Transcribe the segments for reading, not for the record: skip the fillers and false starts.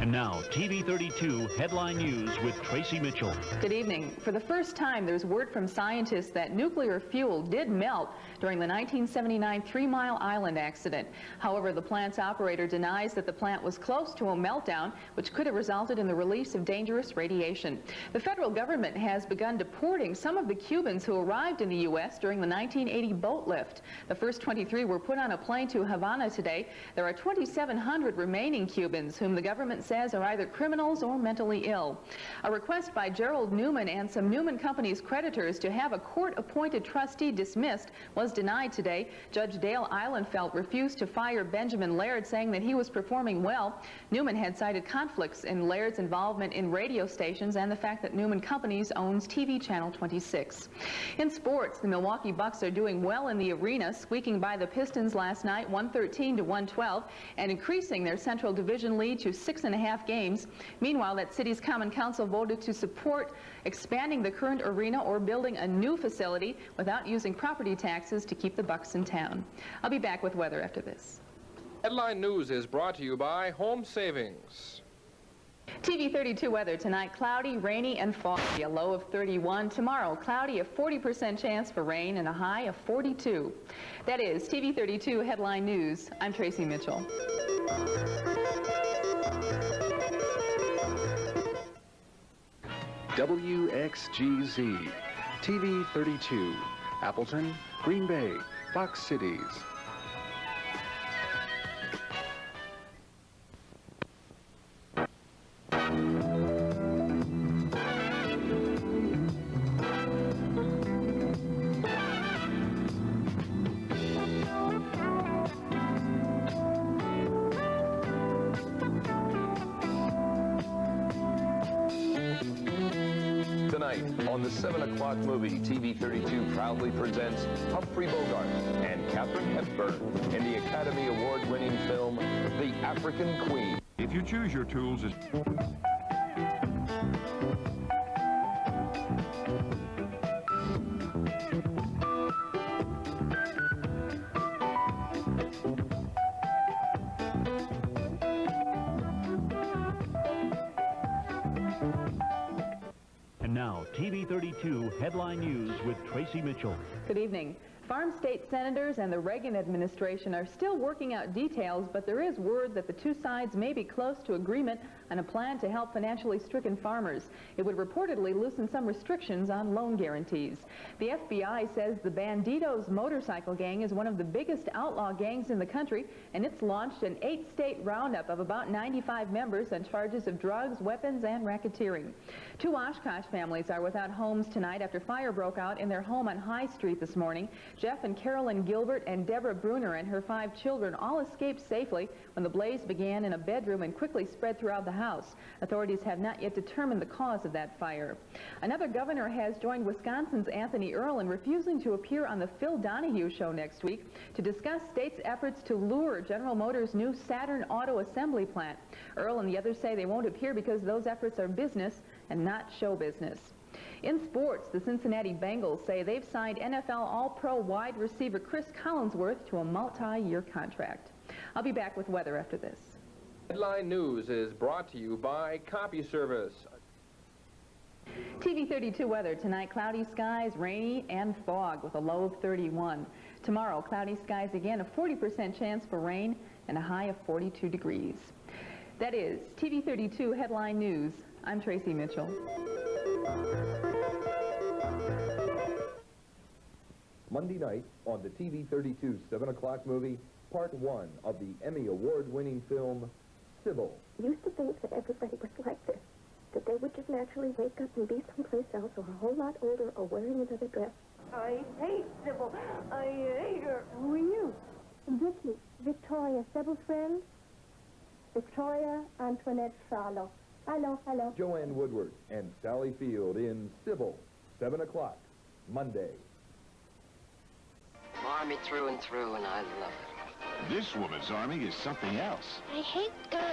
And now, TV 32 Headline News with Tracy Mitchell. Good evening. For the first time, there's word from scientists that nuclear fuel did melt during the 1979 Three Mile Island accident. However, the plant's operator denies that the plant was close to a meltdown, which could have resulted in the release of dangerous radiation. The federal government has begun deporting some of the Cubans who arrived in the U.S. during the 1980 boat lift. The first 23 were put on a plane to Havana today. There are 2,700 remaining Cubans whom the government says are either criminals or mentally ill. A request by Gerald Newman and some Newman Company's creditors to have a court-appointed trustee dismissed was denied today. Judge Dale Eilenfeld refused to fire Benjamin Laird, saying that he was performing well. Newman had cited conflicts in Laird's involvement in radio stations and the fact that Newman Companies owns TV Channel 26. In sports, the Milwaukee Bucks are doing well in the arena, squeaking by the Pistons last night 113 to 112 and increasing their Central Division lead to 6.5 games. Meanwhile, that city's Common Council voted to support expanding the current arena or building a new facility without using property taxes to keep the Bucks in town. I'll be back with weather after this. Headline News is brought to you by Home Savings. TV 32 weather tonight: cloudy, rainy, and foggy. A low of 31. Tomorrow, cloudy, a 40% chance for rain, and a high of 42. That is TV 32 Headline News. I'm Tracy Mitchell. WXGZ TV 32, Appleton, Green Bay, Fox Cities. Tonight on the 7 o'clock movie, TV 32 proudly presents Humphrey Bogart and Katharine Hepburn in the Academy Award-winning film, The African Queen. If you choose your tools as... And now, TV 32 Headline News with Tracy Mitchell. Good evening. Farm state senators and the Reagan administration are still working out details, but there is word that the two sides may be close to agreement on a plan to help financially stricken farmers. It would reportedly loosen some restrictions on loan guarantees. The FBI says the Bandidos motorcycle gang is one of the biggest outlaw gangs in the country, and it's launched an 8-state roundup of about 95 members on charges of drugs, weapons, and racketeering. Two Oshkosh families are without homes tonight after fire broke out in their home on High Street this morning. Jeff and Carolyn Gilbert and Deborah Bruner and her 5 children all escaped safely when the blaze began in a bedroom and quickly spread throughout the house. Authorities have not yet determined the cause of that fire. Another governor has joined Wisconsin's Anthony Earl in refusing to appear on the Phil Donahue Show next week to discuss state's efforts to lure General Motors' new Saturn auto assembly plant. Earl and the others say they won't appear because those efforts are business and not show business. In sports, the Cincinnati Bengals say they've signed NFL All-Pro wide receiver Chris Collinsworth to a multi-year contract. I'll be back with weather after this. Headline News is brought to you by Copy Service. TV 32 weather tonight: cloudy skies, rainy, and fog with a low of 31. Tomorrow, cloudy skies again, a 40% chance for rain, and a high of 42 degrees. That is TV 32 Headline News. I'm Tracy Mitchell. Monday night on the TV 32 7 o'clock movie, part 1 of the Emmy Award-winning film, Sybil. I used to think that everybody was like this, that they would just naturally wake up and be someplace else or a whole lot older or wearing another dress. I hate Sybil. I hate her. Who are you? Vicky, Victoria, Sybil's friend. Victoria Antoinette Charlotte. Hello, hello. Joanne Woodward and Sally Field in Sybil, 7 o'clock, Monday. Army through and through, and I love it. This woman's army is something else. I hate guns.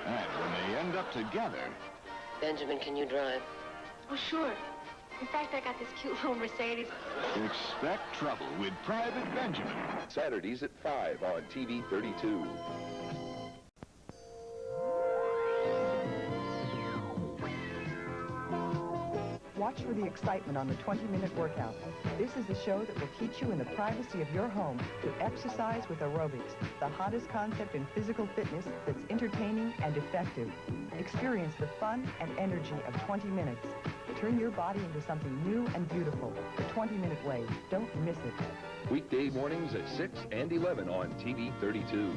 And when they end up together... Benjamin, can you drive? Oh, sure. In fact, I got this cute little Mercedes. Expect trouble with Private Benjamin. Saturdays at 5 on TV 32. Watch for the excitement on the 20-minute workout. This is the show that will teach you in the privacy of your home to exercise with aerobics, the hottest concept in physical fitness that's entertaining and effective. Experience the fun and energy of 20 minutes. Turn your body into something new and beautiful. The 20-minute way. Don't miss it. Weekday mornings at 6 and 11 on TV 32.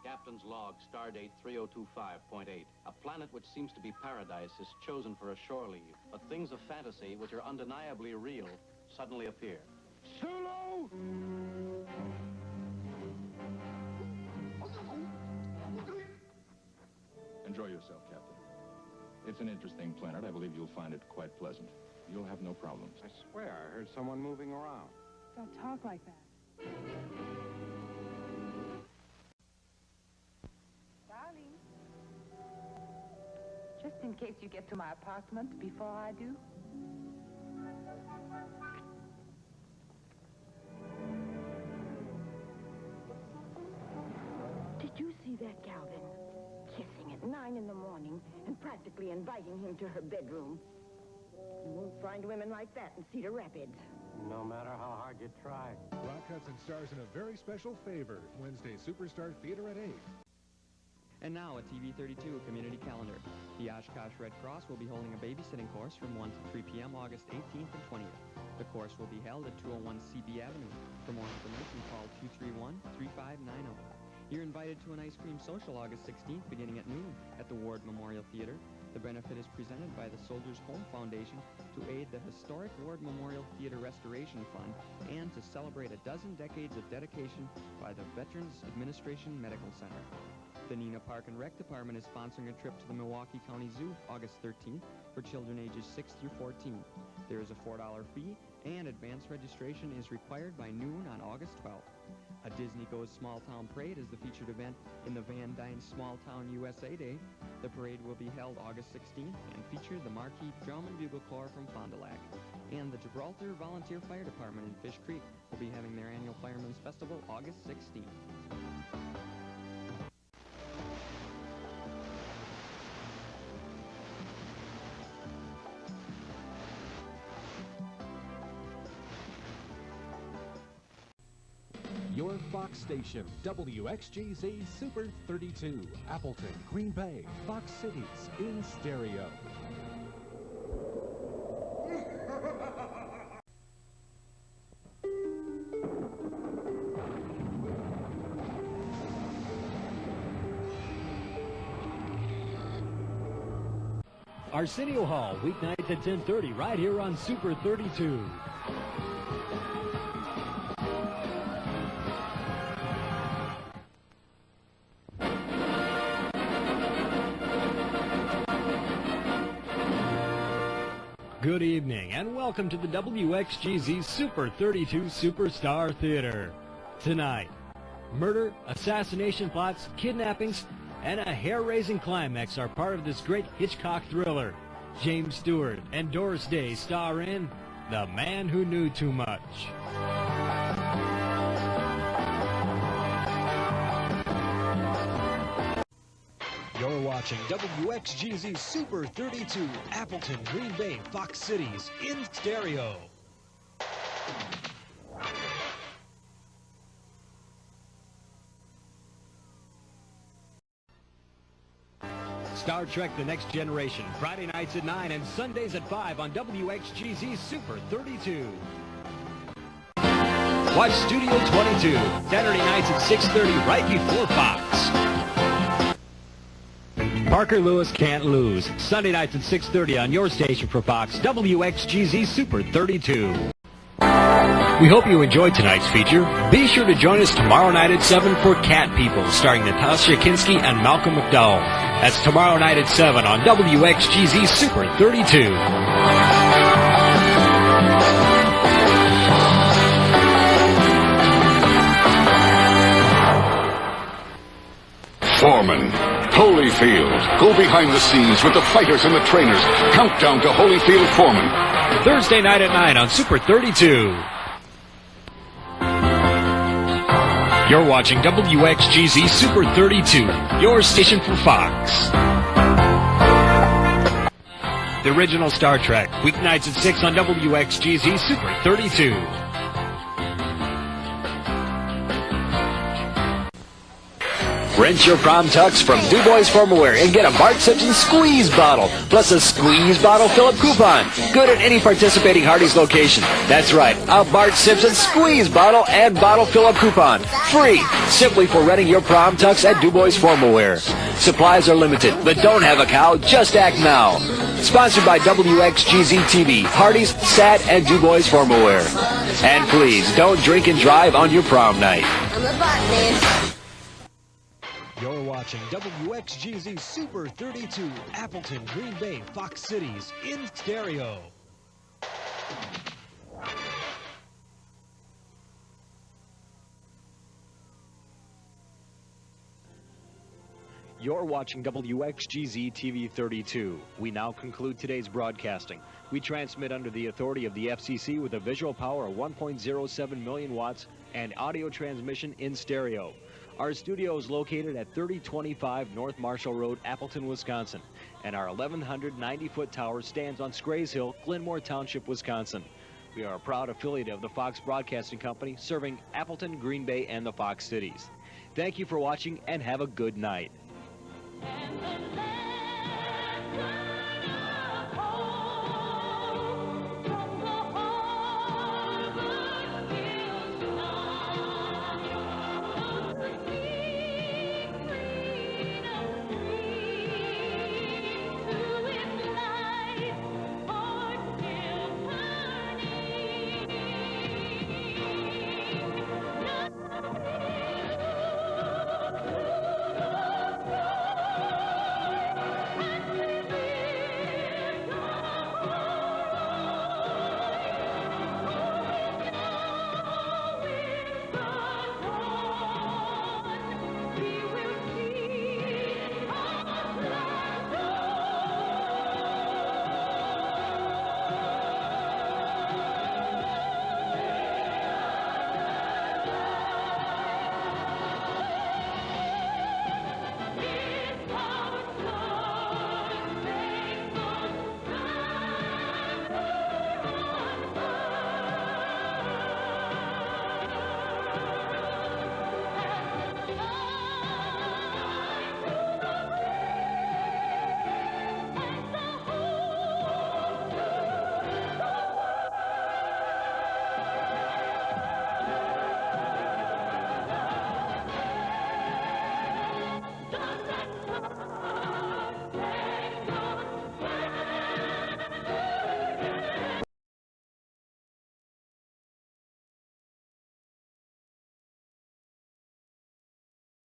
Captain's log, stardate 3025.8. A planet which seems to be paradise is chosen for a shore leave, but things of fantasy, which are undeniably real, suddenly appear. Sulu! Enjoy yourself, Captain. It's an interesting planet. I believe you'll find it quite pleasant. You'll have no problems. I swear I heard someone moving around. Don't talk like that. Darling, just in case you get to my apartment before I do. Did you see that, Calvin? Kissing at 9 in the morning and practically inviting him to her bedroom. You won't find women like that in Cedar Rapids. No matter how hard you try. Rock Hudson stars in a very special favor. Wednesday, Superstar Theater at 8. And now a TV 32 community calendar. The Oshkosh Red Cross will be holding a babysitting course from 1 to 3 p.m. August 18th and 20th. The course will be held at 201 CB Avenue. For more information, call 231-3590. You're invited to an ice cream social August 16th beginning at noon at the Ward Memorial Theater. The benefit is presented by the Soldiers Home Foundation to aid the historic Ward Memorial Theater Restoration Fund and to celebrate a dozen decades of dedication by the Veterans Administration Medical Center. The Neenah Park and Rec Department is sponsoring a trip to the Milwaukee County Zoo August 13th for children ages 6 through 14. There is a $4 fee and advance registration is required by noon on August 12th. A Disney Goes Small Town Parade is the featured event in the Van Dyne Small Town USA Day. The parade will be held August 16th and feature the Marquis Drum and Bugle Corps from Fond du Lac. And the Gibraltar Volunteer Fire Department in Fish Creek will be having their annual Firemen's Festival August 16th. Your Fox station, WXGZ Super 32, Appleton, Green Bay, Fox Cities, in stereo. Arsenio Hall, weeknights at 10:30, right here on Super 32. Good evening, and welcome to the WXGZ Super 32 Superstar Theater. Tonight, murder, assassination plots, kidnappings, and a hair-raising climax are part of this great Hitchcock thriller. James Stewart and Doris Day star in The Man Who Knew Too Much. You're watching WXGZ Super 32, Appleton, Green Bay, Fox Cities, in stereo. Star Trek The Next Generation, Friday nights at 9 and Sundays at 5 on WXGZ Super 32. Watch Studio 22, Saturday nights at 6:30 right before Fox. Parker Lewis Can't Lose, Sunday nights at 6:30 on your station for Fox, WXGZ Super 32. We hope you enjoyed tonight's feature. Be sure to join us tomorrow night at 7 for Cat People, starring Natasha Kinski and Malcolm McDowell. That's tomorrow night at 7 on WXGZ Super 32. Foreman, Holyfield. Go behind the scenes with the fighters and the trainers. Countdown to Holyfield Foreman. Thursday night at 9 on Super 32. You're watching WXGZ Super 32, your station for Fox. The original Star Trek, weeknights at 6 on WXGZ Super 32. Rent your prom tux from Du Bois Formalwear and get a Bart Simpson squeeze bottle, plus a squeeze bottle fill-up coupon. Good at any participating Hardee's location. That's right, a Bart Simpson squeeze bottle and bottle fill-up coupon. Free, simply for renting your prom tux at Du Bois Formalwear. Supplies are limited, but don't have a cow, just act now. Sponsored by WXGZ-TV, Hardee's, SAT, and Du Bois Formalwear. And please, don't drink and drive on your prom night. I'm a botanist. You're watching WXGZ Super 32, Appleton, Green Bay, Fox Cities, in stereo. You're watching WXGZ-TV 32. We now conclude today's broadcasting. We transmit under the authority of the FCC with a visual power of 1.07 million watts and audio transmission in stereo. Our studio is located at 3025 North Marshall Road, Appleton, Wisconsin, and our 1,190-foot tower stands on Scrays Hill, Glenmore Township, Wisconsin. We are a proud affiliate of the Fox Broadcasting Company, serving Appleton, Green Bay, and the Fox Cities. Thank you for watching, and have a good night. And the land